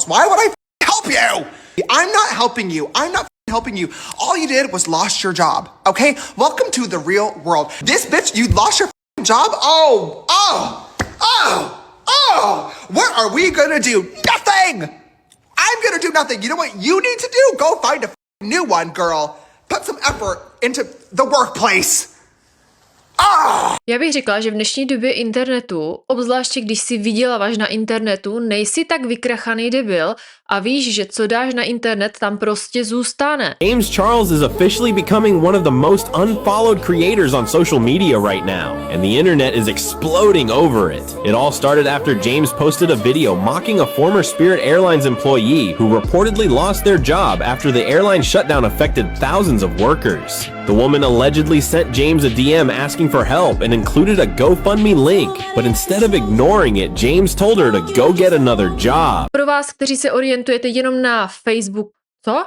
Why would I help you? I'm not helping you. I'm not helping you. All you did was lost your job, okay? Welcome to the real world. This bitch, you lost your job? What are we gonna do? Nothing! I'm gonna do nothing. You know what you need to do? Go find a new one, girl. Put some effort into the workplace. Já bych řekla, že v dnešní době internetu, obzvláště když si vyděláváš na internetu, nejsi tak vykrachaný debil a víš, že co dáš na internet, tam prostě zůstane. James Charles is officially becoming one of the most unfollowed creators on social media right now, and the internet is exploding over it. It all started after James posted a video mocking a former Spirit Airlines employee who reportedly lost their job after the airline shutdown affected thousands of workers. The woman allegedly sent James a DM asking for help and included a GoFundMe link, but instead of ignoring it, James told her to go get another job. Pro vás, kteří se orientujete jenom na Facebook, co?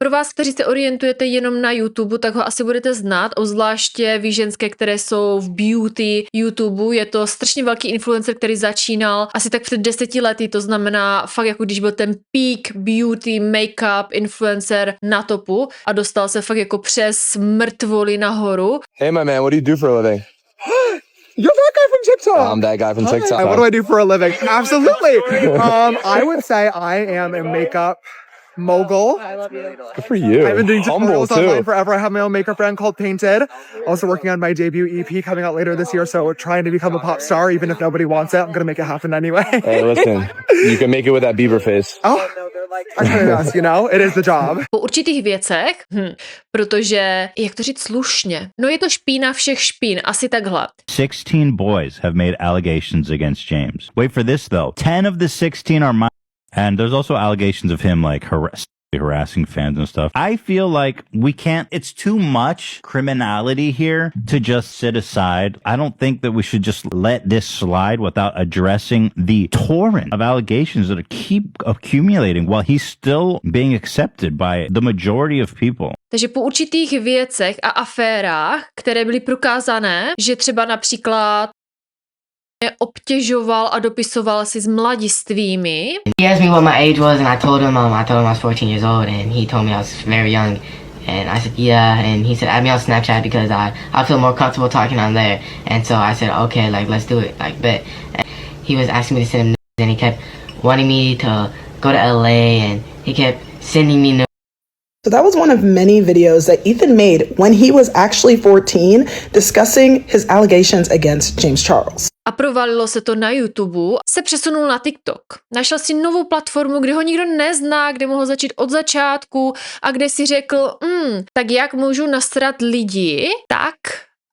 Pro vás, kteří se orientujete jenom na YouTube, tak ho asi budete znát, obzvláště vy ženské, které jsou v beauty YouTube. Je to strašně velký influencer, který začínal asi tak před 10 lety, to znamená fakt jako když byl ten peak beauty, make-up influencer na topu a dostal se fakt jako přes mrtvoly nahoru. Hey, my man, what do you do for a living? You're that guy from TikTok. I'm that guy from TikTok. What do I do for a living? Absolutely. I would say I am a makeup mogul. I love you. Good for you. I've been doing Humble tutorials online too. forever. I have my own makeup brand called Painted. Also working on my debut EP coming out later this year. So we're trying to become a pop star, even if nobody wants it. I'm gonna make it happen anyway. Hey, listen, you can make it with that Bieber face. Oh, I try my best, you know? It is the job. Po určitých věcech, protože, jak to říct slušně, no je to špína všech špín, asi takhle. 16 boys have made allegations against James. Wait for this though. 10 of the 16 are mine. And there's also allegations of him like harassing fans and stuff. I feel like it's too much criminality here to just sit aside. I don't think that we should just let this slide without addressing the torrent of allegations that keep accumulating while he's still being accepted by the majority of people. Takže po určitých věcech a aférách, které byly prokázané, že třeba například obtěžoval a dopisoval si s mladistvými. He asked me what my age was and I told him I was 14 years old and he told me I was very young and I said yeah and he said add me on Snapchat because I feel more comfortable talking on there and so I said okay like let's do it like bet. And he was asking me to send him nudes and he kept wanting me to go to LA and he kept sending me nudes. So that was one of many videos that Ethan made when he was actually 14 discussing his allegations against James Charles. A provalilo se to na YouTube, se přesunul na TikTok. Našel si novou platformu, kde ho nikdo nezná, kde mohl začít od začátku a kde si řekl, tak jak můžu nasrat lidi tak,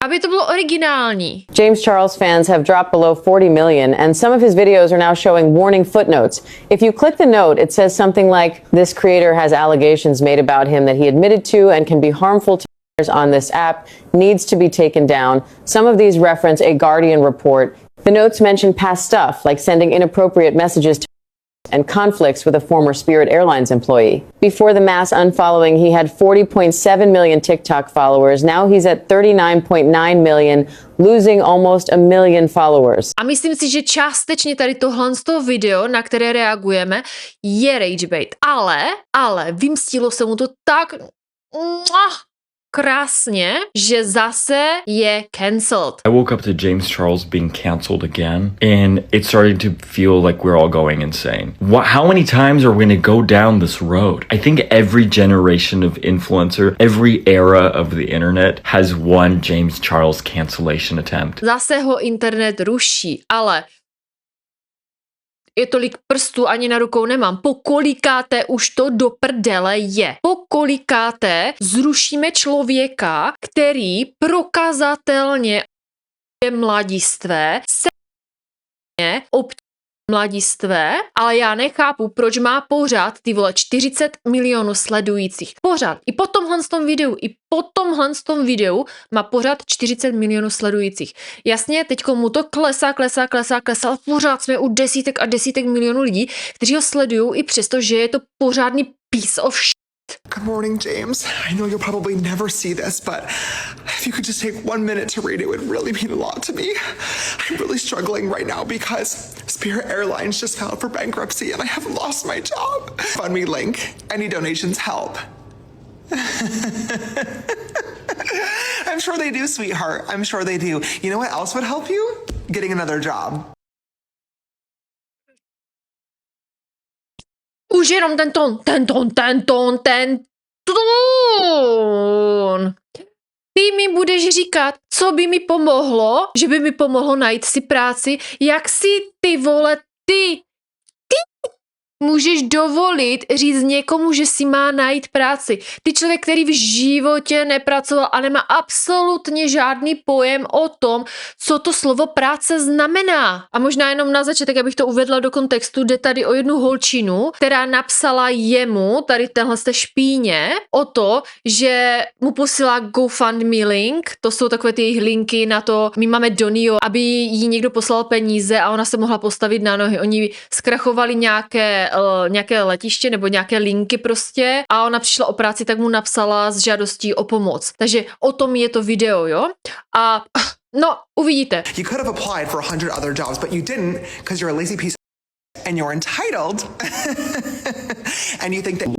aby to bylo originální. James Charles fans have dropped below 40 million, and some of his videos are now showing warning footnotes. If you click the note, it says something like, this creator has allegations made about him that he admitted to and can be harmful to on this app, needs to be taken down. Some of these reference a Guardian report. The notes mention past stuff, like sending inappropriate messages to and conflicts with a former Spirit Airlines employee. Before the mass unfollowing, he had 40.7 million TikTok followers. Now he's at 39.9 million, losing almost a million followers. A myslím si, že částečně tady tohle z toho video, na které reagujeme, je ragebait. Ale vymstilo se mu to tak krásně, že zase je cancelled. I woke up to James Charles being cancelled again, and it's starting to feel like we're all going insane. How many times are we going to go down this road? I think every generation of influencer, every era of the internet has one James Charles cancellation attempt. Zase ho internet ruší, ale je tolik prstů ani na rukou nemám. Po kolikáté už to do prdele je. Po kolikáté zrušíme člověka, který prokazatelně je mladistvé, mladistvé, ale já nechápu, proč má pořád ty vole 40 milionů sledujících. Pořád. I po tomhle videu má pořád 40 milionů sledujících. Jasně, teďko mu to klesá, ale pořád jsme u desítek a desítek milionů lidí, kteří ho sledují i přesto, že je to pořádný piece of shit. Good morning, James. I know you'll probably never see this, but if you could just take 1 minute to read it, would really mean a lot to me. I'm really struggling right now because Spirit Airlines just filed for bankruptcy and I have lost my job. Fund me link. Any donations help. I'm sure they do, sweetheart. I'm sure they do. You know what else would help you? Getting another job. Už jenom ten tón. Ty mi budeš říkat, co by mi pomohlo, že by mi pomohlo najít si práci, jak si ty vole, ty můžeš dovolit říct někomu, že si má najít práci. Ty člověk, který v životě nepracoval a nemá absolutně žádný pojem o tom, co to slovo práce znamená. A možná jenom na začátek, abych to uvedla do kontextu, jde tady o jednu holčinu, která napsala jemu, tady tenhle špíně, o to, že mu posílá GoFundMe link, to jsou takové ty jejich linky na to, my máme Donio, aby jí někdo poslal peníze a ona se mohla postavit na nohy. Oni zkrachovali nějaké letiště nebo nějaké linky prostě a ona přišla o práci, tak mu napsala s žádostí o pomoc. Takže o tom je to video, jo? A no, uvidíte. You could have applied for 100 other jobs, but you didn't because you're a lazy piece of and you're entitled. And you think that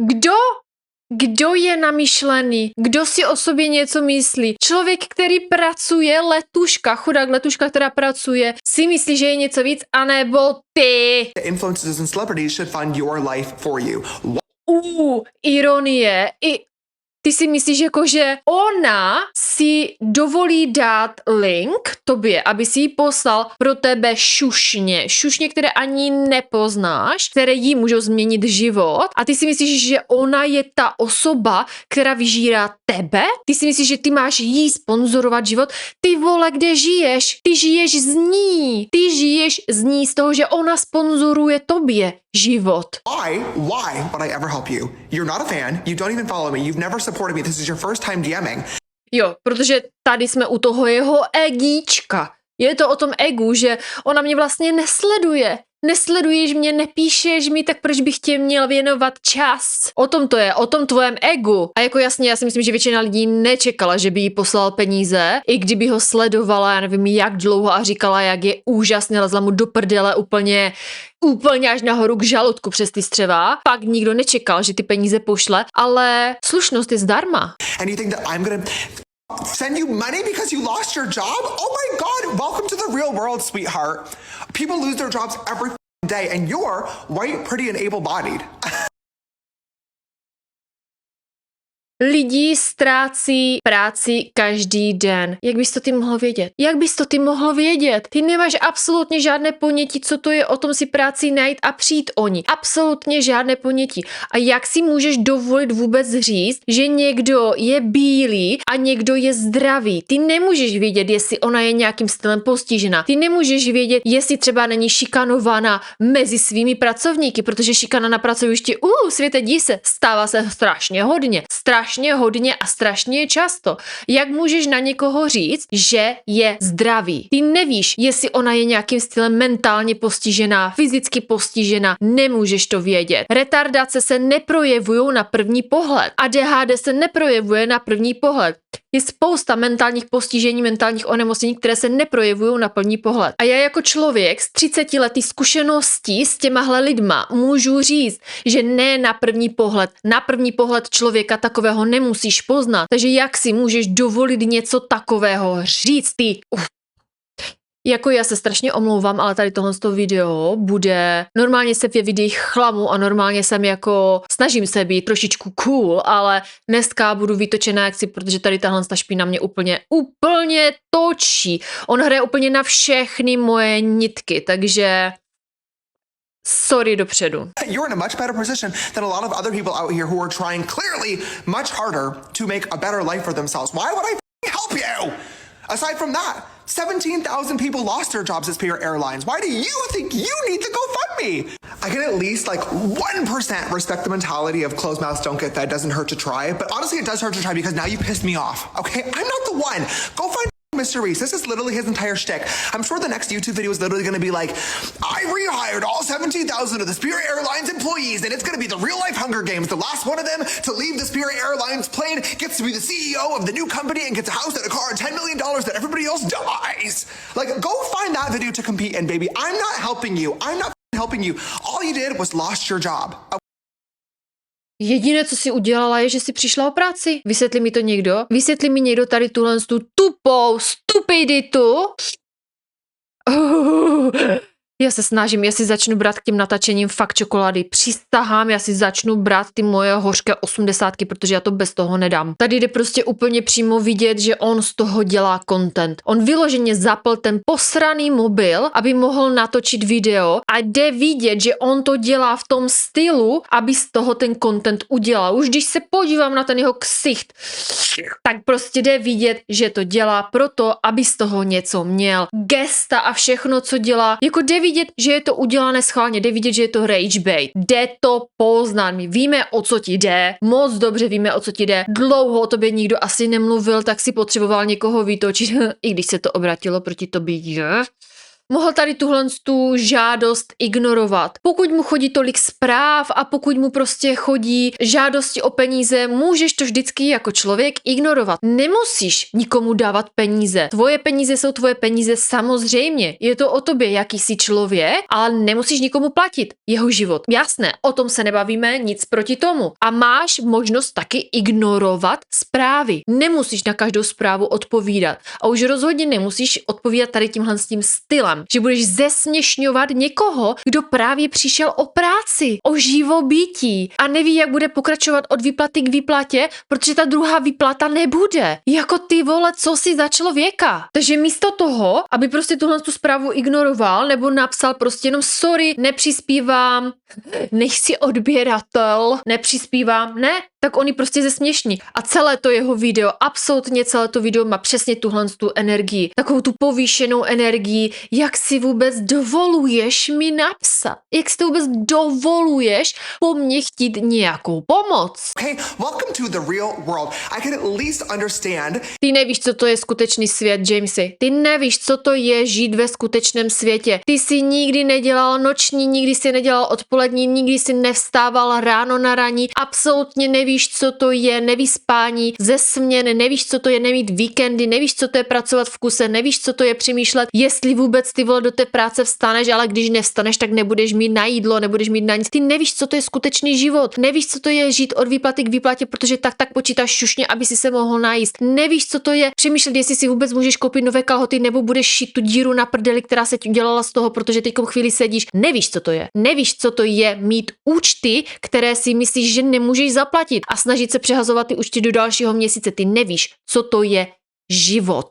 Kdo je namyšlený? Kdo si o sobě něco myslí? Člověk, který pracuje, letuška, chudák letuška, která pracuje, si myslí, že je něco víc, anebo ty? the influencers and celebrities should fund your life for you. Ironie. Ty si myslíš, jako, že ona si dovolí dát link tobě, aby si ji poslal pro tebe šušně, které ani nepoznáš, které jí můžou změnit život a ty si myslíš, že ona je ta osoba, která vyžírá tebe? Ty si myslíš, že ty máš jí sponzorovat život? Ty vole, kde žiješ? Ty žiješ z ní. Ty žiješ z ní, z toho, že ona sponzoruje tobě život. Why would I ever help you? You're not a fan, you don't even follow me, you've never supported me, this is your first time DMing. Jo, protože tady jsme u toho jeho egíčka. Je to o tom egu, že ona mě vlastně nesleduje. Nesleduješ mě, nepíšeš mi, tak proč bych tě měl věnovat čas? O tom to je, o tom tvojem egu. A jako jasně, já si myslím, že většina lidí nečekala, že by jí poslal peníze, i kdyby ho sledovala, já nevím jak dlouho a říkala, jak je úžasně, lezla mu do prdele úplně až nahoru k žaludku přes ty střeva. Pak nikdo nečekal, že ty peníze pošle, ale slušnost je zdarma. And you think that I'm gonna send you money because you lost your job? Oh my God, welcome to the real world, sweetheart. People lose their jobs every day and you're white, pretty and able-bodied. Lidi ztrácí práci každý den. Jak bys to ty mohl vědět? Jak bys to ty mohl vědět? Ty nemáš absolutně žádné ponětí, co to je o tom si práci najít a přijít o ní. Absolutně žádné ponětí. A jak si můžeš dovolit vůbec říct, že někdo je bílý a někdo je zdravý? Ty nemůžeš vědět, jestli ona je nějakým stylem postižená. Ty nemůžeš vědět, jestli třeba není šikanovaná mezi svými pracovníky, protože šikana na pracovišti, světe dí se, stává se strašně hodně a strašně často. Jak můžeš na někoho říct, že je zdravý? Ty nevíš, jestli ona je nějakým stylem mentálně postižená, fyzicky postižená, nemůžeš to vědět. Retardace se neprojevují na první pohled. ADHD se neprojevuje na první pohled. Je spousta mentálních postižení, mentálních onemocnění, které se neprojevují na první pohled. A já jako člověk s 30 lety zkušeností s těmahle lidma můžu říct, že ne na první pohled. Na první pohled člověka takového nemusíš poznat. Takže jak si můžeš dovolit něco takového říct ty? Jako já se strašně omlouvám, ale tady tohle video bude, normálně se v videích chlamu a normálně jsem jako, snažím se být trošičku cool, ale dneska budu vytočená jak si, protože tady tahle špína mě úplně točí. On hraje úplně na všechny moje nitky, takže sorry dopředu. You're in a much better position than a lot of other people out here who are trying clearly much harder to make a better life for themselves. Why would I help you? Aside from that, 17,000 people lost their jobs at Spirit Airlines. Why do you think you need to GoFundMe? I can at least 1% respect the mentality of closed mouths don't get fed, doesn't hurt to try. But honestly, it does hurt to try because now you pissed me off. Okay, I'm not the one. Go find Mr. Reese. This is literally his entire shtick. I'm sure the next YouTube video is literally going to be like, I rehired all 17,000 of the Spirit Airlines employees, and it's going to be the real life Hunger Games. The last one of them to leave the Spirit Airlines plane gets to be the CEO of the new company and gets a house and a car and $10 million that everybody else dies. Like, go find that video to compete in, baby. I'm not helping you. I'm not helping you. All you did was lost your job. Jediné, co si udělala, je, že si přišla o práci. Vysvětlí mi to někdo? Vysvětlí mi někdo tady tu tupou stupiditu? Já se snažím, já si začnu brát k tím natáčením fakt čokolády. Přistahám, já si začnu brát ty moje hořké 80, protože já to bez toho nedám. Tady jde prostě úplně přímo vidět, že on z toho dělá content. On vyloženě zapl ten posraný mobil, aby mohl natočit video a jde vidět, že on to dělá v tom stylu, aby z toho ten content udělal. Už když se podívám na ten jeho ksicht, tak prostě jde vidět, že to dělá proto, aby z toho něco měl. Gesta a všechno, co dělá, jako jde vidět, že je to udělané schválně, jde vidět, že je to rage bait. Jde to poznat. My víme, o co ti jde. Moc dobře víme, o co ti jde. Dlouho o tobě nikdo asi nemluvil, tak si potřeboval někoho vytočit, i když se to obratilo proti tobě. Mohl tady tu žádost ignorovat. Pokud mu chodí tolik zpráv a pokud mu prostě chodí žádosti o peníze, můžeš to vždycky jako člověk ignorovat. Nemusíš nikomu dávat peníze. Tvoje peníze jsou tvoje peníze samozřejmě. Je to o tobě, jaký jsi člověk, ale nemusíš nikomu platit jeho život. Jasné, o tom se nebavíme, nic proti tomu. A máš možnost taky ignorovat zprávy. Nemusíš na každou zprávu odpovídat. A už rozhodně nemusíš odpovídat tady tímhle s tím stylem, že budeš zesměšňovat někoho, kdo právě přišel o práci, o živobytí a neví, jak bude pokračovat od výplaty k výplatě, protože ta druhá výplata nebude. Jako ty vole, co jsi za člověka? Takže místo toho, aby prostě tuhle tu zprávu ignoroval nebo napsal prostě jenom sorry, nepřispívám, nejsi odběratel, nepřispívám, ne, tak oni prostě zesměšní. A celé to jeho video, absolutně celé to video má přesně tuhle tu energii, takovou tu povýšenou energii, jak si vůbec dovoluješ mi napsat, jak si to vůbec dovoluješ po mně chtít nějakou pomoc. Okay, welcome to the real world. I can at least understand. Ty nevíš, co to je skutečný svět, Jamesy. Ty nevíš, co to je žít ve skutečném světě. Ty jsi nikdy nedělal noční, nikdy jsi nedělal odpolední, nikdy jsi nevstával ráno na raní, absolutně nevíš, co to je nevyspání ze směn, nevíš, co to je nemít víkendy, nevíš, co to je pracovat v kuse, nevíš, co to je přemýšlet, jestli vůbec ty vole do té práce vstaneš, ale když nevstaneš, tak nebudeš mít na jídlo, nebudeš mít na nic. Ty nevíš, co to je skutečný život. Nevíš, co to je žít od výplaty k výplatě, protože tak počítáš šušně, aby si se mohl najíst. Nevíš, co to je přemýšlet, jestli si vůbec můžeš koupit nové kalhoty nebo budeš šít tu díru na prdeli, která se ti udělala z toho, protože teďkom chvíli sedíš. Nevíš, co to je. Nevíš, co to je mít účty, které si myslíš, že nemůžeš zaplatit a snažit se přehazovat ty účty do dalšího měsíce. Ty nevíš, co to je život.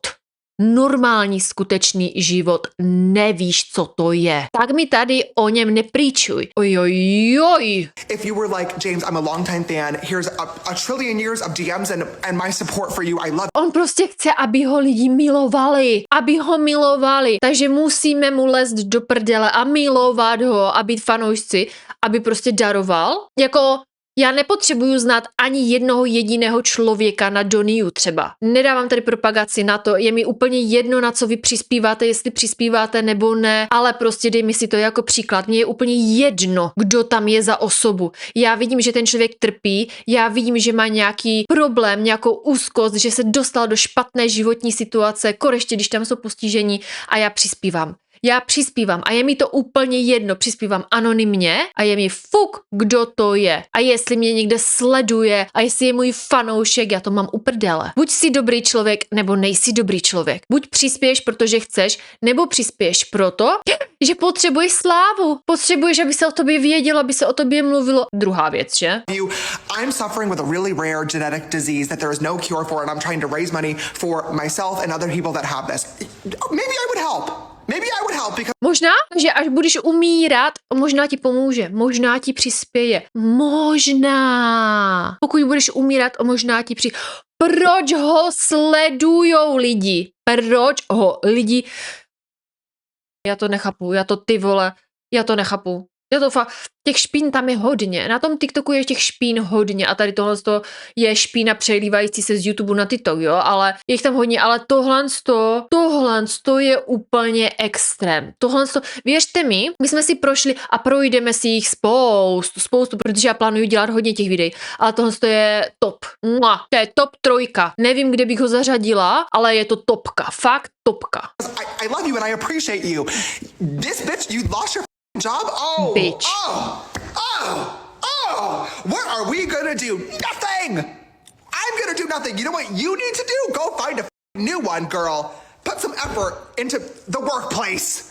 Normální skutečný život, nevíš, co to je. Tak mi tady o něm nepríčuj. Ojojoj. If you were like, James, I'm a longtime fan, here's a trillion years of DMs and my support for you, I love. On prostě chce, aby ho lidi milovali. Aby ho milovali. Takže musíme mu lézt do prdele a milovat ho a být fanoušci, aby prostě daroval. Jako já nepotřebuju znát ani jednoho jediného člověka na Doniu třeba. Nedávám tady propagaci na to, je mi úplně jedno, na co vy přispíváte, jestli přispíváte nebo ne, ale prostě dej mi si to jako příklad. Mně je úplně jedno, kdo tam je za osobu. Já vidím, že ten člověk trpí, já vidím, že má nějaký problém, nějakou úzkost, že se dostal do špatné životní situace, koreště, když tam jsou postižení a já přispívám. Já přispívám a je mi to úplně jedno, přispívám anonymně a je mi fuk, kdo to je. A jestli mě někde sleduje a jestli je můj fanoušek, já to mám u prdele. Buď jsi dobrý člověk, nebo nejsi dobrý člověk. Buď přispěješ, protože chceš, nebo přispěješ proto, že potřebuješ slávu. Potřebuješ, aby se o tobě vědělo, aby se o tobě mluvilo. Druhá věc, že? I'm suffering with a really rare genetic disease that there is no cure for, and I'm trying to raise money for myself and other people that have this. Maybe I would help. Maybe I would help because... Možná, že až budeš umírat, možná ti pomůže, možná ti přispěje. Možná. Pokud budeš umírat, možná ti Proč ho sledujou lidi? Proč ho lidi... Já to nechápu, já to nechápu. Je to fakt, těch špín tam je hodně. Na tom TikToku je těch špín hodně a tady tohle je špína přelívající se z YouTube na TikTok, jo, ale je jich tam hodně, ale tohle je úplně extrém. Věřte mi, my jsme si prošli a projdeme si jich spoustu, protože já plánuju dělat hodně těch videí, ale tohle je top. To je top 3. Nevím, kde bych ho zařadila, ale je to topka, fakt topka. I love you and I appreciate you. This bitch, you lost your job? Oh, Bitch. What are we gonna do? Nothing. I'm gonna do nothing. You know what you need to do? Go find a new one, girl. Put some effort into the workplace.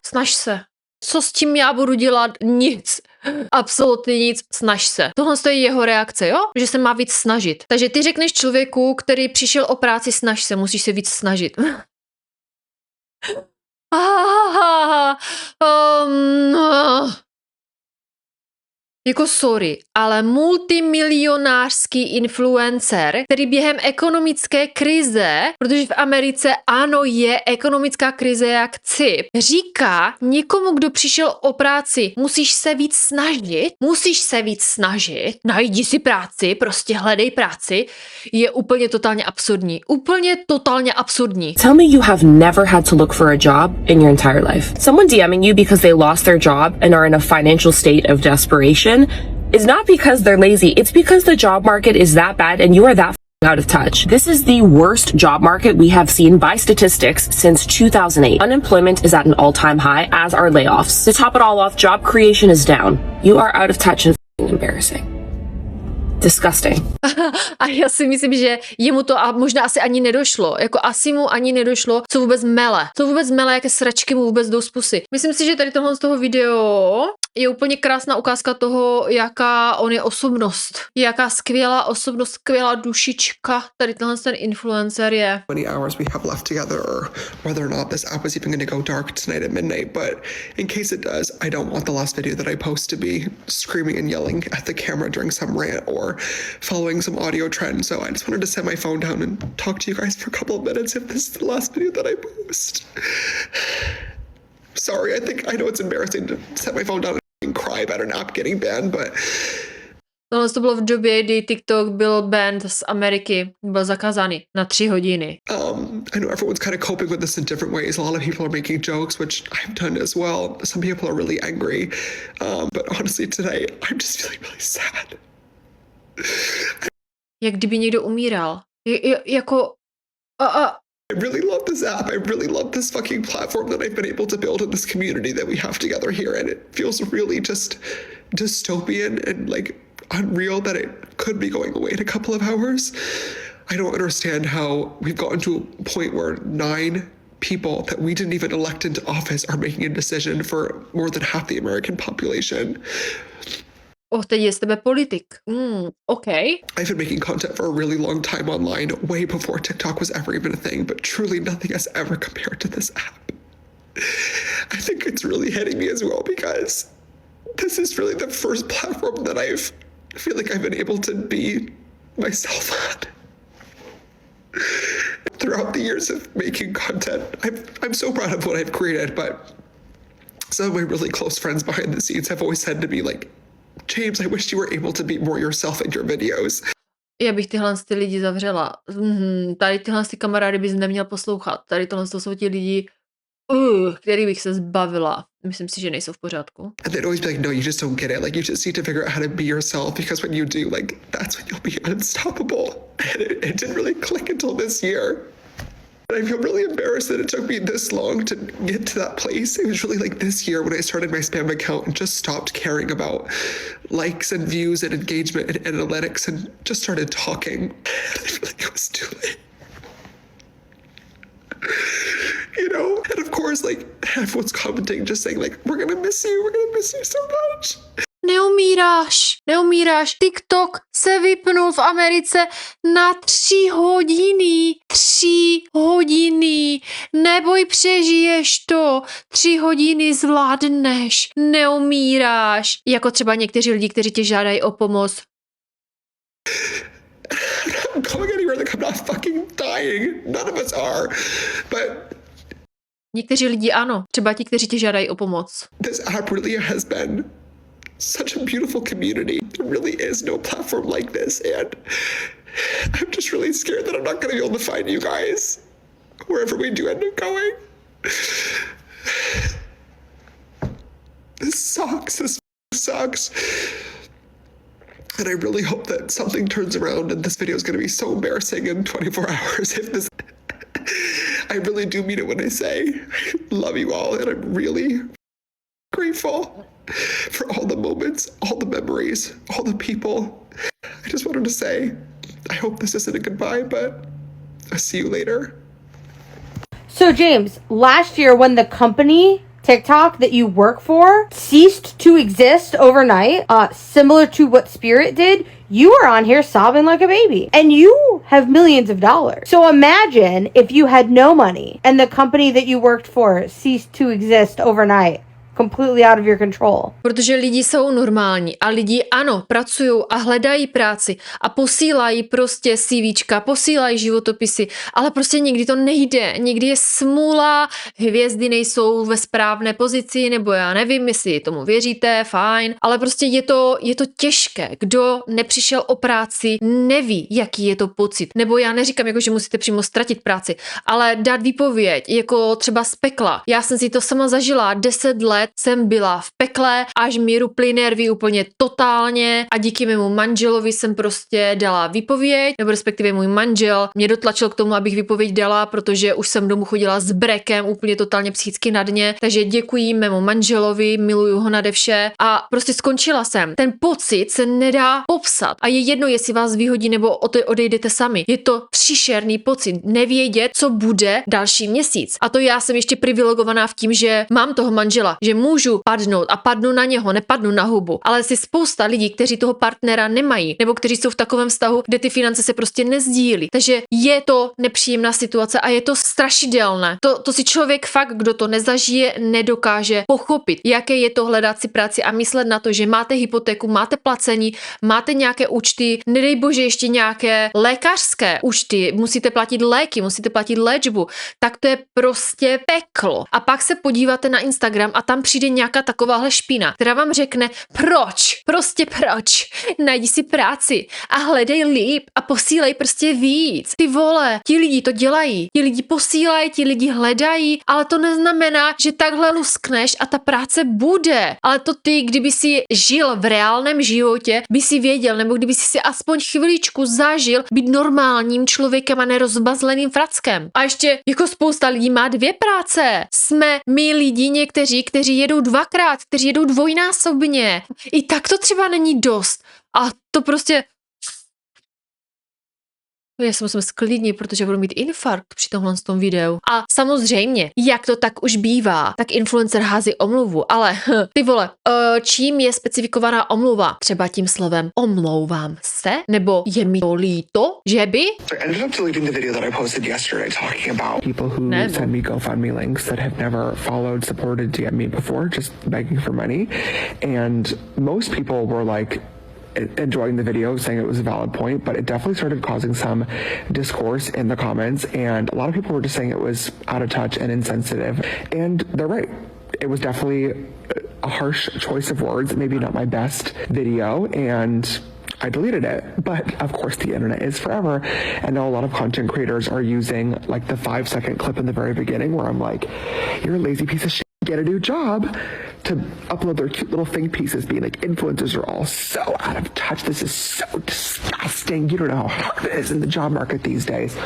Snaž se. Co s tím já budu dělat? Nic. Absolutně nic. Snaž se. Tohle je jeho reakce, jo? Že se má víc snažit. Takže ty řekneš člověku, který přišel o práci, snaž se, musíš se víc snažit. Jako sorry, ale multimilionářský influencer, který během ekonomické krize, protože v Americe ano je ekonomická krize jak cip, říká někomu, kdo přišel o práci, musíš se víc snažit, najdi si práci, prostě hledej práci, je úplně totálně absurdní. Tell me you have never had to look for a job in your entire life. Someone DMing you because they lost their job and are in a financial state of desperation is not because they're lazy. It's because the job market is that bad and you are that out of touch. This is the worst job market we have seen by statistics since 2008. Unemployment is at an all-time high, as are layoffs. To top it all off, job creation is down. You are out of touch and embarrassing. Disgusting. A já si myslím, že jemu to a možná asi ani nedošlo. Jako asi mu ani nedošlo, co vůbec mele, jaké sračky mu vůbec jdou z pusy. Myslím si, že tady tohle z toho video je úplně krásná ukázka toho, jaká on je osobnost. Jaká skvělá osobnost, skvělá dušička tady tenhle ten influencer je. Many hours we have left together, or whether or not this app is even going to go dark tonight at midnight. But in case it does, I don't want the last video that I post to be screaming and yelling at the camera during some rant or following some audio trend. So I just wanted to set my phone down and talk to you guys for a couple of minutes if this is the last video that I post. Sorry, I know it's embarrassing to set my phone down and cry about an app getting banned, but Tohle to bylo v době, kdy TikTok byl banned z Ameriky, byl zakázaný na 3 hodiny. I know everyone's kind of coping with this in different ways. A lot of people are making jokes, which I've done as well. Some people are really angry. But honestly, today, I'm just feeling really sad. Jak kdyby někdo umíral. Jako... I really love this app. I really love this fucking platform that I've been able to build in this community that we have together here. And it feels really just dystopian and like unreal that it could be going away in a couple of hours. I don't understand how we've gotten to a point where 9 people that we didn't even elect into office are making a decision for more than half the American population. Teď je z tebe politik. Okay. I've been making content for a really long time online, way before TikTok was ever even a thing, but truly nothing has ever compared to this app. I think it's really hitting me as well because this is really the first platform that I feel like I've been able to be myself on. Throughout the years of making content, I'm so proud of what I've created, but some of my really close friends behind the scenes have always said to me like, James, I wish you were able to be more yourself in your videos. Já bych tyhle lidi zavřela. Tady tyhle kamarády bys neměl poslouchat. Tady tohle jsou ti lidi, který bych se zbavila. Myslím si, že nejsou v pořádku. And they'd always be like, no, you just don't get it. Like, you just need to figure out how to be yourself because when you do, like, that's when you'll be unstoppable. And it didn't really click until this year. And I feel really embarrassed that it took me this long to get to that place. It was really like this year when I started my spam account and just stopped caring about likes and views and engagement and analytics and just started talking. And I feel like it was too late. You know? And of course, like, everyone's commenting, just saying, like, we're gonna miss you so much. Neumíráš. TikTok se vypnul v Americe na 3 hodiny. 3 hodiny. Neboj, přežiješ to. 3 hodiny zvládneš. Neumíráš. Jako třeba někteří lidi, kteří tě žádají o pomoc. I'm going anywhere, like I'm not fucking dying. None of us are. But Někteří lidi ano, třeba ti, kteří tě žádají o pomoc. This app really has been such a beautiful community. There really is no platform like this, and I'm just really scared that I'm not going to be able to find you guys wherever we do end up going. This sucks. This sucks. And I really hope that something turns around and this video is going to be so embarrassing in 24 hours if this... I really do mean it when I say I love you all, and I'm really grateful for all the moments, all the memories, all the people. I just wanted to say, I hope this isn't a goodbye, but I'll see you later. So James, last year when the company TikTok that you work for ceased to exist overnight, similar to what Spirit did, you were on here sobbing like a baby. And you have millions of dollars. So imagine if you had no money and the company that you worked for ceased to exist overnight. Completely out of your control. Protože lidi jsou normální a lidi ano, pracují a hledají práci a posílají prostě CVčka, posílají životopisy, ale prostě někdy to nejde, někdy je smůla, hvězdy nejsou ve správné pozici, nebo já nevím, jestli tomu věříte, fajn, ale prostě je to těžké. Kdo nepřišel o práci, neví, jaký je to pocit. Nebo já neříkám, jako, že musíte přímo ztratit práci, ale dát výpověď, jako třeba z pekla. Já jsem si to sama zažila, 10 let jsem byla v pekle, až mi ruply nervy úplně totálně a díky mému manželovi jsem prostě dala výpověď, nebo respektive můj manžel mě dotlačil k tomu, abych výpověď dala, protože už jsem domů chodila s brekem, úplně totálně psychicky na dně, takže děkuji mému manželovi, miluju ho nade vše a prostě skončila jsem. Ten pocit se nedá popsat a je jedno, jestli vás vyhodí nebo odejdete sami. Je to příšerný pocit, nevědět, co bude další měsíc. A to já jsem ještě privilegovaná v tím, že mám toho manžela, že můžu padnout a padnu na něho, nepadnu na hubu. Ale si spousta lidí, kteří toho partnera nemají, nebo kteří jsou v takovém vztahu, kde ty finance se prostě nezdílí. Takže je to nepříjemná situace a je to strašidelné. To si člověk fakt, kdo to nezažije, nedokáže pochopit, jaké je to hledat si práci a myslet na to, že máte hypotéku, máte placení, máte nějaké účty, nedej bože ještě nějaké lékařské účty, musíte platit léky, musíte platit léčbu, tak to je prostě peklo. A pak se podíváte na Instagram a tam přijde nějaká takováhle špína, která vám řekne proč, prostě proč, najdi si práci a hledej líp a posílej prostě víc. Ty vole, ti lidi to dělají, ti lidi posílají, ti lidi hledají, ale to neznamená, že takhle luskneš a ta práce bude. Ale to ty, kdyby si žil v reálném životě, by si věděl, nebo kdyby si aspoň chviličku zažil být normálním člověkem a nerozbazleným frackem. A ještě jako spousta lidí má 2 práce. Jsme my lidi někteří, kteří jedou 2krát, kteří jedou dvojnásobně. I tak to třeba není dost. A to prostě... Já se musím sklidnit, protože budu mít infarkt při tomhle tom videu. A samozřejmě, jak to tak už bývá, tak influencer hází omluvu, ale ty vole, čím je specifikovaná omluva? Třeba tím slovem omlouvám se? Nebo je mi to líto, že by? I ended up deleting the video that I posted yesterday talking about people who send me GoFundMe links that have never followed, supported, DM me before, just begging for money. And most people were like, enjoying the video, saying it was a valid point, but it definitely started causing some discourse in the comments, and a lot of people were just saying it was out of touch and insensitive, and they're right. It was definitely a harsh choice of words, maybe not my best video, and I deleted it. But of course the internet is forever, and now a lot of content creators are using like the 5-second clip in the very beginning where I'm like, you're a lazy piece of shit, get a new job, to upload their cute little think pieces being like, influencers are all so out of touch, this is so disgusting, you don't know how hard it is in the job market these days.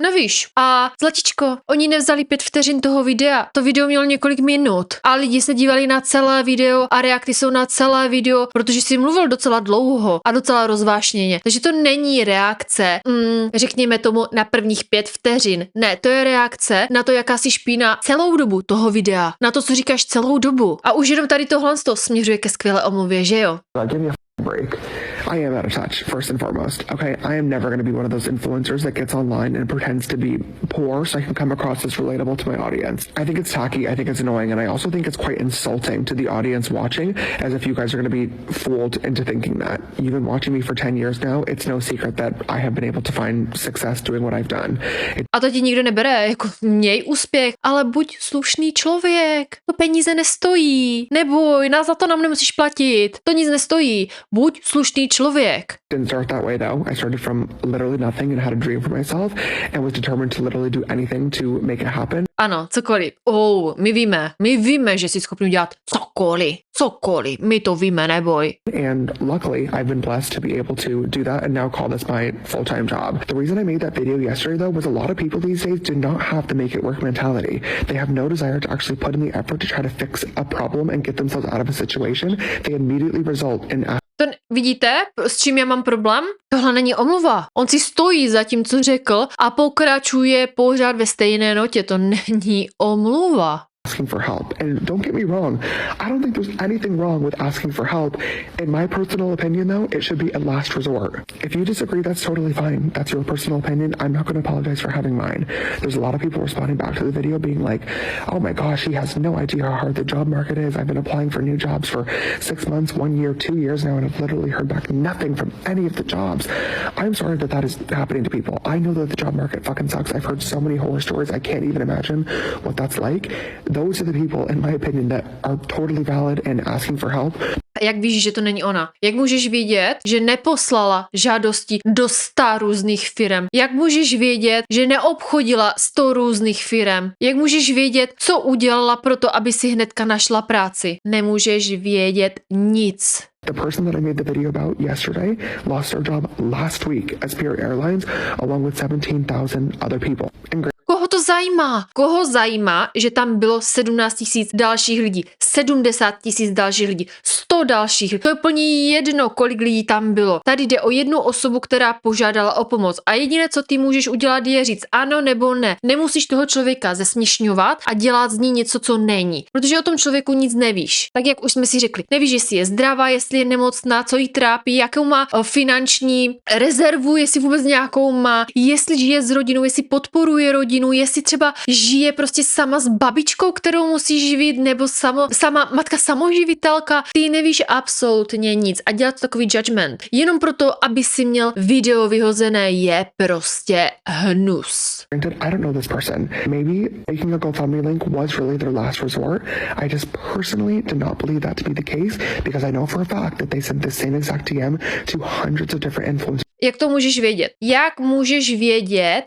Nevíš. A zlatičko, oni nevzali 5 vteřin toho videa. To video mělo několik minut. A lidi se dívali na celé video a reakty jsou na celé video, protože si mluvil docela dlouho a docela rozvášněně. Takže to není reakce, řekněme tomu, na prvních 5 vteřin. Ne, to je reakce na to, jaká si špína celou dobu toho videa. Na to, co říkáš celou dobu. A už jenom tady tohle směřuje ke skvělé omluvě, že jo? Give me a break. I am out of touch, first and foremost. Okay, I am never going to be one of those influencers that gets online and pretends to be poor so I can come across as relatable to my audience. I think it's tacky, I think it's annoying, and I also think it's quite insulting to the audience watching, as if you guys are going to be fooled into thinking that. You've been watching me for 10 years now. It's no secret that I have been able to find success doing what I've done. A to ti nikdo nebere, jako měj úspěch, ale buď slušný člověk. To peníze nestojí. Neboj, za to nám nemusíš platit. To nic nestojí. Buď slušný člověk. Didn't start that way though. I started from literally nothing and had a dream for myself and was determined to literally do anything to make it happen. Ano, cokoliv. My víme, že jsi schopný dělat cokoliv. My to víme, neboj. And luckily, I've been blessed to be able to do that and now call this my full-time job. The reason I made that video yesterday though was a lot of people these days do not have the make it work mentality. They have no desire to actually put in the effort to try to fix a problem and get themselves out of a situation. They immediately result in To vidíte, s čím já mám problém? Tohle není omluva. On si stojí za tím, co řekl a pokračuje pořád ve stejné notě. To není omluva. asking for help. And don't get me wrong, I don't think there's anything wrong with asking for help. In my personal opinion, though, it should be a last resort. If you disagree, that's totally fine. That's your personal opinion. I'm not going to apologize for having mine. There's a lot of people responding back to the video being like, oh my gosh, he has no idea how hard the job market is. I've been applying for new jobs for 6 months, 1 year, 2 years now, and I've literally heard back nothing from any of the jobs. I'm sorry that that is happening to people. I know that the job market fucking sucks. I've heard so many horror stories. I can't even imagine what that's like. Those are the people, in my opinion, that are totally valid and asking for help. Jak víš, že to není ona? Jak můžeš vědět, že neposlala žádosti do 100 různých firem? Jak můžeš vědět, že neobchodila 100 různých firem? Jak můžeš vědět, co udělala pro to, aby si hnedka našla práci? Nemůžeš vědět nic. The person that I made the video about yesterday lost their job last week at Spirit Airlines, along with 17,000 other people. Koho to zajímá? Koho zajímá, že tam bylo 17 000 dalších lidí, 70 000 dalších lidí, 100 dalších? To je úplně jedno, kolik lidí tam bylo. Tady jde o jednu osobu, která požádala o pomoc. A jediné, co ty můžeš udělat, je říct ano nebo ne. Nemusíš toho člověka zesměšňovat a dělat z ní něco, co není. Protože o tom člověku nic nevíš. Tak jak už jsme si řekli, nevíš, jestli je zdravá, jestli je nemocná, co jí trápí, jakou má finanční rezervu, jestli vůbec nějakou má, jestli žije s rodinou, jestli podporuje rodinu, jestli třeba žije prostě sama s babičkou, kterou musí živit, nebo sama matka samoživitelka. Ty nevíš absolutně nic a dělat takový judgment jenom proto, aby si měl video vyhozené, je prostě hnus. I don't know this person. Maybe making a GoFundMe link was really their last resort. I just personally did not believe that to be the case because I know for a fact that they sent the same exact DM to hundreds of different influencers. Jak to můžeš vědět? Jak můžeš vědět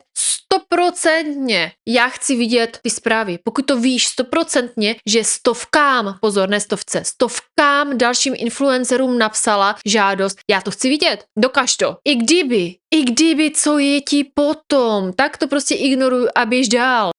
100%? Já chci vidět ty zprávy. Pokud to víš 100%, že stovkám, pozor, ne stovce, stovkám dalším influencerům napsala žádost, já to chci vidět, dokaž to. I kdyby, co je ti potom, tak to prostě ignoruj a běž dál.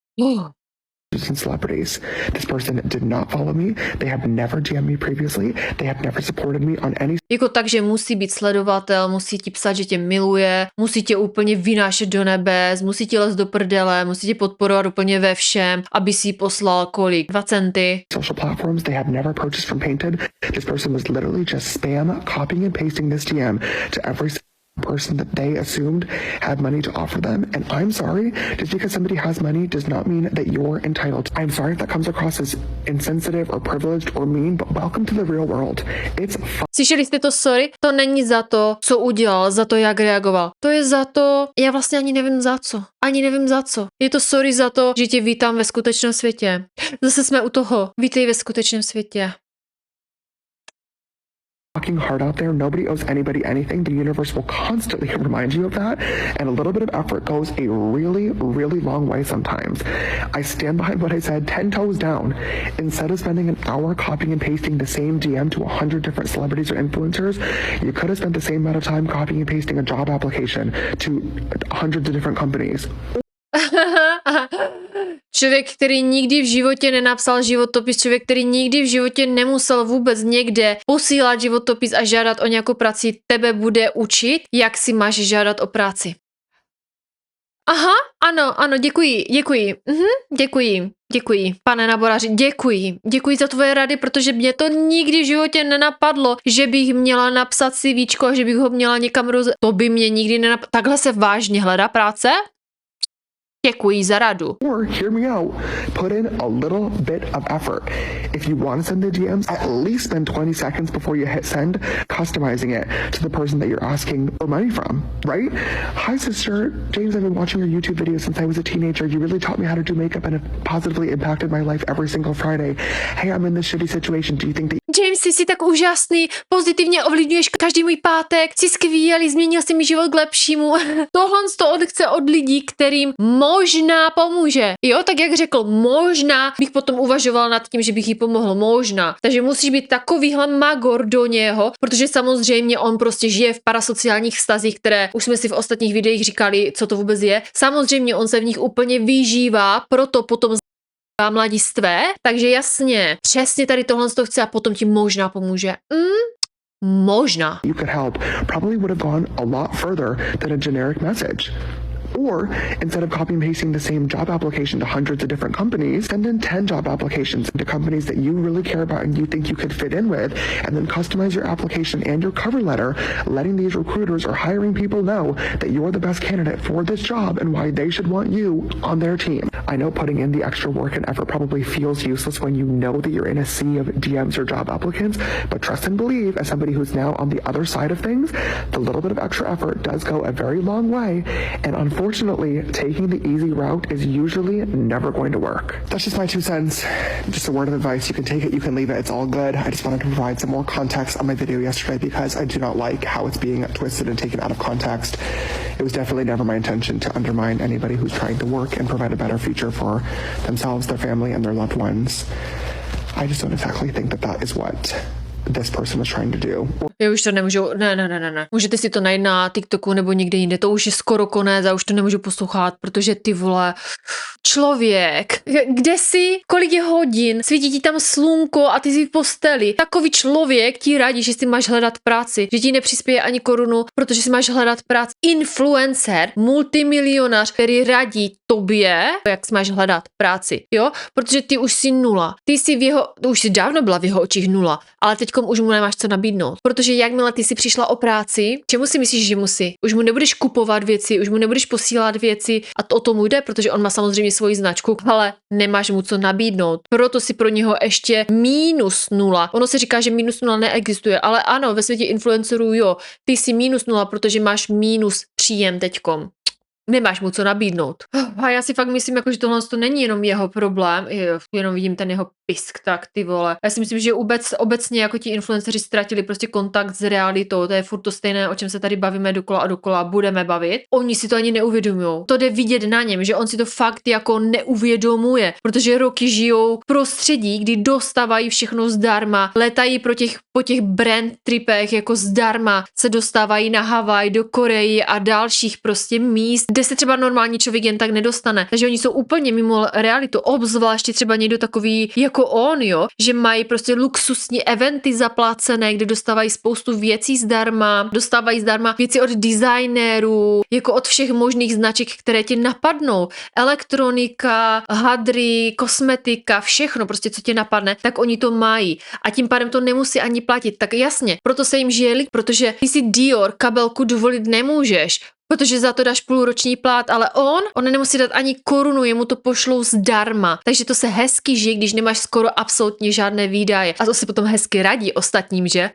And celebrities. This person did not follow me. They have never DM'd me previously. They have never supported me on any. Jako takže musí být sledovatel, musí ti psat, že tě miluje, musí tě úplně vynášet do nebes, musí tě lézt do prdele, musí tě podporovat úplně ve všem, aby si poslal kolik? 2 centy. Social platforms. They have never purchased from Painted. This person was literally just spam copying and pasting this DM to every person that they assumed had money to offer them. And I'm sorry, just because somebody has money does not mean that you're entitled. I'm sorry if that comes across as insensitive or privileged or mean, but welcome to the real world. It's Slyšeli jste to, sorry? To není za to, co udělal, za to, jak reagoval. To je za to, já vlastně ani nevím za co. Ani nevím za co. Je to sorry za to, že tě vítám ve skutečném světě. Zase jsme u toho. Vítej ve skutečném světě. fucking hard out there. Nobody owes anybody anything. The universe will constantly remind you of that. And a little bit of effort goes a really, really long way sometimes. I stand behind what I said 10 toes down. Instead of spending an hour copying and pasting the same DM to 100 different celebrities or influencers, you could have spent the same amount of time copying and pasting a job application to hundreds of different companies. Člověk, který nikdy v životě nenapsal životopis, člověk, který nikdy v životě nemusel vůbec někde posílat životopis a žádat o nějakou práci, tebe bude učit, jak si máš žádat o práci. Aha, ano, děkuji, pane Naboráři, děkuji za tvoje rady, protože mě to nikdy v životě nenapadlo, že bych měla napsat CVčko a že bych ho měla někam to by mě nikdy nenapadlo. Takhle se vážně hledá práce? Děkuji za radu. Or hear me out, put in a little bit of effort. If you want to send the DMs, at least spend 20 seconds before you hit send, customizing it to the person that you're asking for money from, right? Hi sister, James, I've been watching your YouTube videos since I was a teenager. You really taught me how to do makeup and it positively impacted my life every single Friday. Hey, I'm in this shitty situation. Do you think that James, jsi tak úžasný, pozitivně ovlivňuješ každý můj pátek, jsi skvělý, změnil jsi mi život k lepšímu. Tohle on chce od lidí, kterým možná pomůže. Jo, tak jak řekl, možná bych potom uvažoval nad tím, že bych jí pomohl, možná. Takže musíš být takovýhle magor do něho, protože samozřejmě on prostě žije v parasociálních vztazích, které už jsme si v ostatních videích říkali, co to vůbec je. Samozřejmě on se v nich úplně vyžívá, proto potom mladistvé, takže jasně, přesně tady tohle to chce a potom ti možná pomůže. Možná. you could help probably would have gone a lot further than a generic message. Or instead of copy and pasting the same job application to hundreds of different companies, send in 10 job applications to companies that you really care about and you think you could fit in with, and then customize your application and your cover letter, letting these recruiters or hiring people know that you're the best candidate for this job and why they should want you on their team. I know putting in the extra work and effort probably feels useless when you know that you're in a sea of DMs or job applicants, but trust and believe, as somebody who's now on the other side of things, the little bit of extra effort does go a very long way, and unfortunately, taking the easy route is usually never going to work. That's just my 2 cents. Just a word of advice. You can take it, you can leave it. It's all good. I just wanted to provide some more context on my video yesterday because I do not like how it's being twisted and taken out of context. It was definitely never my intention to undermine anybody who's trying to work and provide a better future for themselves, their family, and their loved ones. I just don't exactly think that that is what this person was trying to do. Já už to nemůžu, ne. Můžete si to najít na TikToku nebo někde jinde, to už je skoro konec a už to nemůžu poslouchat, protože ty vole, člověk, kde jsi, kolik je hodin, svítí ti tam slunko a ty jsi v posteli. Takový člověk ti radí, že si máš hledat práci, že ti nepřispěje ani korunu, protože si máš hledat práci. Influencer, multimilionář, který radí tobě, jak si máš hledat práci, jo? Protože ty už jsi nula. Ty jsi už jsi dávno byla v jeho očích nula, ale teďkom už mu nemáš co nabídnout. Protože jakmile ty si přišla o práci, čemu si myslíš, že musí? Už mu nebudeš kupovat věci, už mu nebudeš posílat věci a o tom jde, protože on má samozřejmě svoji značku, ale nemáš mu co nabídnout. Proto si pro něho ještě -0. Ono se říká, že -0 neexistuje, ale ano, ve světě influencerů jo. Ty jsi -0, protože máš minus příjem teďkom. Nemáš mu co nabídnout. A já si fakt myslím, jako, že tohle to není jenom jeho problém, jenom vidím ten jeho pisk, tak ty vole. Já si myslím, že obecně jako ti influenceři ztratili prostě kontakt s realitou, to je furt to stejné, o čem se tady bavíme dokola a dokola, budeme bavit. Oni si to ani neuvědomují. To jde vidět na něm, že on si to fakt jako neuvědomuje, protože roky žijou v prostředí, kdy dostávají všechno zdarma, letají po těch brand tripech jako zdarma, se dostávají na Havaj, do Koreji a dalších prostě míst, kde se třeba normální člověk jen tak nedostane. Takže oni jsou úplně mimo realitu, obzvláště třeba někdo takový jako on, jo, že mají prostě luxusní eventy zaplacené, kde dostávají spoustu věcí zdarma, dostávají zdarma věci od designérů, jako od všech možných značek, které tě napadnou. Elektronika, hadry, kosmetika, všechno prostě, co tě napadne, tak oni to mají. A tím pádem to nemusí ani platit. Tak jasně, proto se jim žije líp, protože ty si Dior kabelku dovolit nemůžeš, protože za to dáš půlroční plát, ale on nemusí dát ani korunu, jemu to pošlou zdarma. Takže to se hezky žije, když nemáš skoro absolutně žádné výdaje. A to se potom hezky radí ostatním, že?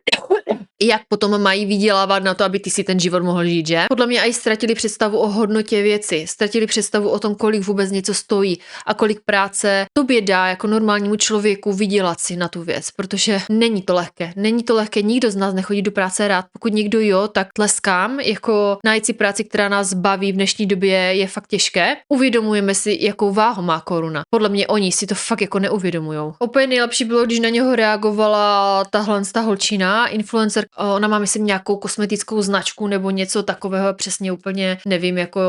Jak potom mají vydělávat na to, aby ty si ten život mohl žít, že? Podle mě i ztratili představu o hodnotě věci, ztratili představu o tom, kolik vůbec něco stojí a kolik práce tobě dá jako normálnímu člověku vydělat si na tu věc, protože není to lehké, nikdo z nás nechodí do práce rád, pokud někdo jo, tak tleskám, jako najít si práci, která nás baví v dnešní době je fakt těžké. Uvědomujeme si, jakou váhu má koruna. Podle mě oni si to fakt jako neuvědomujou. Úplně nejlepší bylo, když na něho reagovala tahle holčina, influencer, Ona má, myslím, nějakou kosmetickou značku nebo něco takového, přesně úplně nevím, jako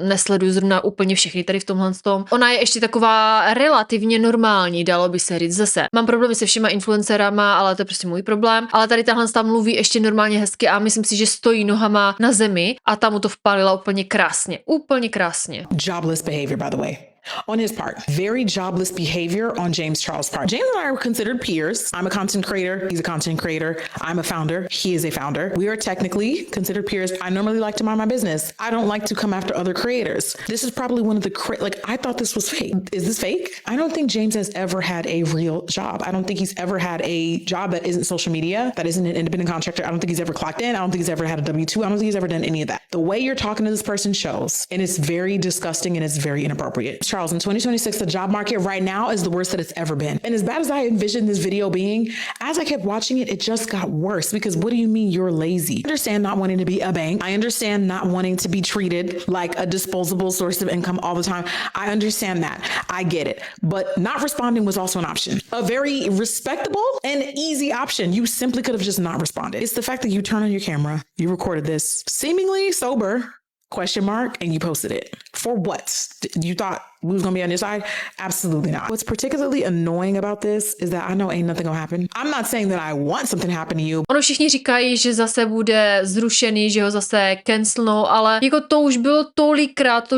nesleduju zrovna úplně všechny tady v tomhle tom. Ona je ještě taková relativně normální, dalo by se říct zase. Mám problémy se všema influencerama, ale to je prostě můj problém. Ale tady tahle tam mluví ještě normálně hezky a myslím si, že stojí nohama na zemi a tam mu to vpálila úplně krásně. Úplně krásně. Jobless behavior, by the way. On his part, very jobless behavior on James Charles' part. James and I are considered peers. I'm a content creator. He's a content creator. I'm a founder. He is a founder. We are technically considered peers. I normally like to mind my business. I don't like to come after other creators. This is probably one of the I thought this was fake. Is this fake? I don't think James has ever had a real job. I don't think he's ever had a job that isn't social media, that isn't an independent contractor. I don't think he's ever clocked in. I don't think he's ever had a W-2. I don't think he's ever done any of that. The way you're talking to this person shows, and it's very disgusting and it's very inappropriate. Charles, in 2026, the job market right now is the worst that it's ever been. And as bad as I envisioned this video being, as I kept watching it, it just got worse. Because what do you mean you're lazy? I understand not wanting to be a bank. I understand not wanting to be treated like a disposable source of income all the time. I understand that. I get it. But not responding was also an option. A very respectable and easy option. You simply could have just not responded. It's the fact that you turn on your camera, you recorded this seemingly sober, question mark, and you posted it. For what? You thought we was gonna be on your side? Absolutely not. What's particularly annoying about this is that I know ain't nothing gonna happen. I'm not saying that I want something to happen to you. Ono všichni říkají, že zase bude zrušený, že ho zase cancelnou, ale jako to už bylo tolikrát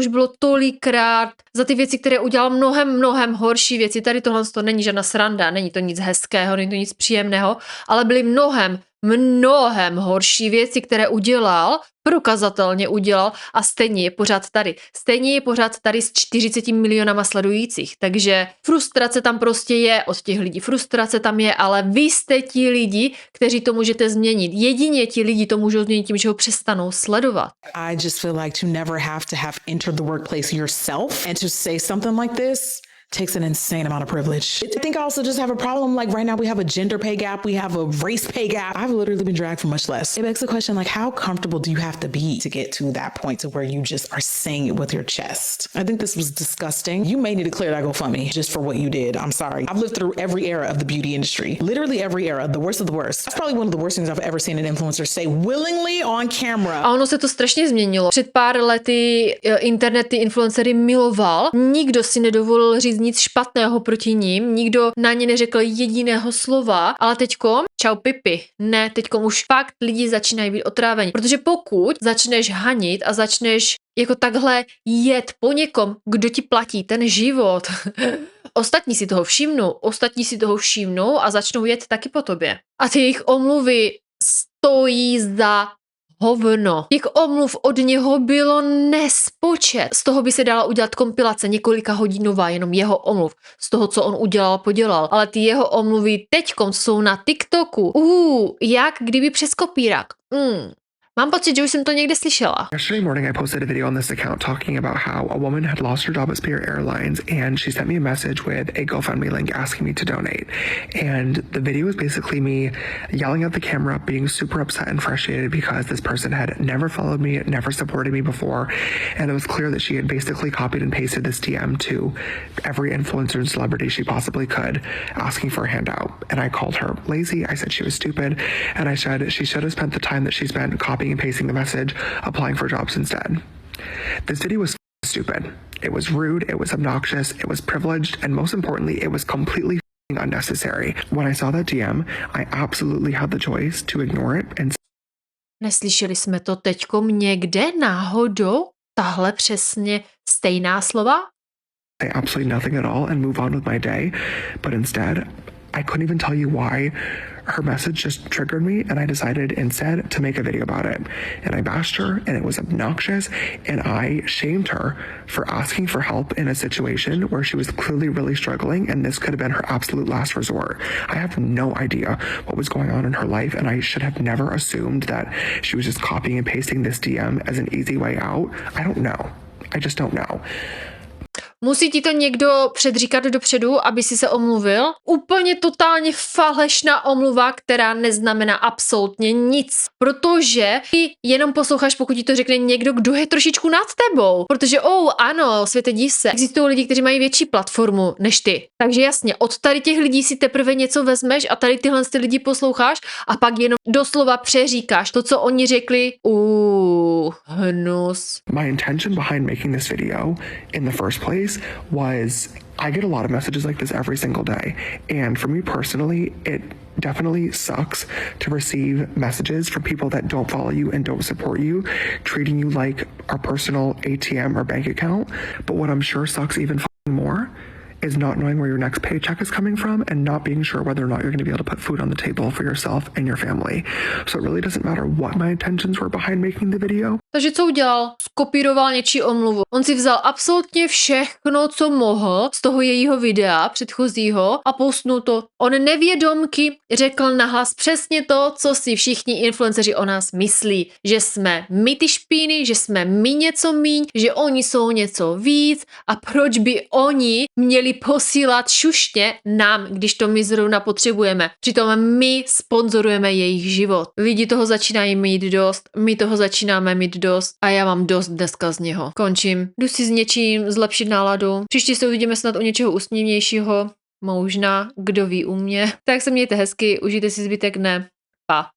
za ty věci, které udělal mnohem horší věci. Tady tohle to není žádná sranda, není to nic hezkého, není to nic příjemného, ale byly mnohem horší věci, které udělal, prokazatelně udělal a stejně je pořád tady. Stejně je pořád tady s 40 milionama sledujících. Takže frustrace tam prostě je od těch lidí. Frustrace tam je, ale vy jste ti lidi, kteří to můžete změnit. Jedině ti lidi to můžou změnit tím, že ho přestanou sledovat. I just feel like to never have to have entered the workplace yourself and to say something like this takes an insane amount of privilege. I think I also just have a problem, like right now we have a gender pay gap, we have a race pay gap. I've literally been dragged for much less. It begs the question, like, how comfortable do you have to be to get to that point to where you just are saying it with your chest? I think this was disgusting. You may need to clear that GoFundMe just for what you did. I'm sorry. I've lived through every era of the beauty industry. Literally every era, the worst of the worst. That's probably one of the worst things I've ever seen an influencer say willingly on camera. A ono se to strašně změnilo. Před pár lety internet ty influencery miloval. Nikdo si nedovolil říct nic špatného proti ním, nikdo na ně neřekl jediného slova, ale teďkom, čau pipi, ne, teďkom už fakt lidi začínají být otráveni, protože pokud začneš hanit a začneš jako takhle jet po někom, kdo ti platí ten život, ostatní si toho všimnou a začnou jet taky po tobě. A ty jejich omluvy stojí za hovno. Těch omluv od něho bylo nespočet. Z toho by se dala udělat kompilace několika hodinová, jenom jeho omluv. Z toho, co on udělal, podělal. Ale ty jeho omluvy teďkom jsou na TikToku. Jak kdyby přes kopírák. Mám pocit, že už jsem to někde slyšela. Yesterday morning I posted a video on this account talking about how a woman had lost her job at Spirit Airlines and she sent me a message with a GoFundMe link asking me to donate. And the video was basically me yelling at the camera, being super upset and frustrated because this person had never followed me, never supported me before, and it was clear that she had basically copied and pasted this DM to every influencer and celebrity she possibly could, asking for a handout. And I called her lazy, I said she was stupid, and I said she should have spent the time that she spent copying and pasting the message, applying for jobs instead. This video was stupid. It was rude, it was obnoxious, it was privileged, and most importantly, it was completely unnecessary. When I saw that DM, I absolutely had the choice to ignore it and Neslyšeli jsme to teďkom někde náhodou? Tahle přesně stejná slova? say absolutely nothing at all and move on with my day, but instead, I couldn't even tell you why. Her message just triggered me and I decided instead to make a video about it. And I bashed her and it was obnoxious and I shamed her for asking for help in a situation where she was clearly really struggling and this could have been her absolute last resort. I have no idea what was going on in her life and I should have never assumed that she was just copying and pasting this DM as an easy way out. I don't know. I just don't know. Musí ti to někdo předříkat dopředu, aby si se omluvil. Úplně totálně falešná omluva, která neznamená absolutně nic. Protože ty jenom posloucháš, pokud ti to řekne někdo, kdo je trošičku nad tebou. Protože ano, světe div se, existují lidi, kteří mají větší platformu než ty. Takže jasně, od tady těch lidí si teprve něco vezmeš a tady tyhle ty lidi posloucháš a pak jenom doslova přeříkáš to, co oni řekli. Hnus. My intention behind making this video in the first place was I get a lot of messages like this every single day. And for me personally, it definitely sucks to receive messages from people that don't follow you and don't support you, treating you like our personal ATM or bank account. But what I'm sure sucks even more is not knowing where your next paycheck is coming from and not being sure whether or not you're going to be able to put food on the table for yourself and your family. So it really doesn't matter what my intentions were behind making the video. Takže co udělal? Skopíroval něčí omluvu. On si vzal absolutně všechno, co mohl z toho jejího videa předchozího a postnul to. On nevědomky řekl nahlas přesně to, co si všichni influenceři o nás myslí. Že jsme my ty špíny, že jsme my něco míň, že oni jsou něco víc a proč by oni měli posílat šušně nám, když to my zrovna potřebujeme. Přitom my sponzorujeme jejich život. Lidi toho začínají mít dost, my toho začínáme mít dost a já mám dost dneska z něho. Končím. Jdu si s něčím zlepšit náladu. Příště se uvidíme snad u něčeho úsměvnějšího. Možná, kdo ví u mě. Tak se mějte hezky, užijte si zbytek dne. Pa.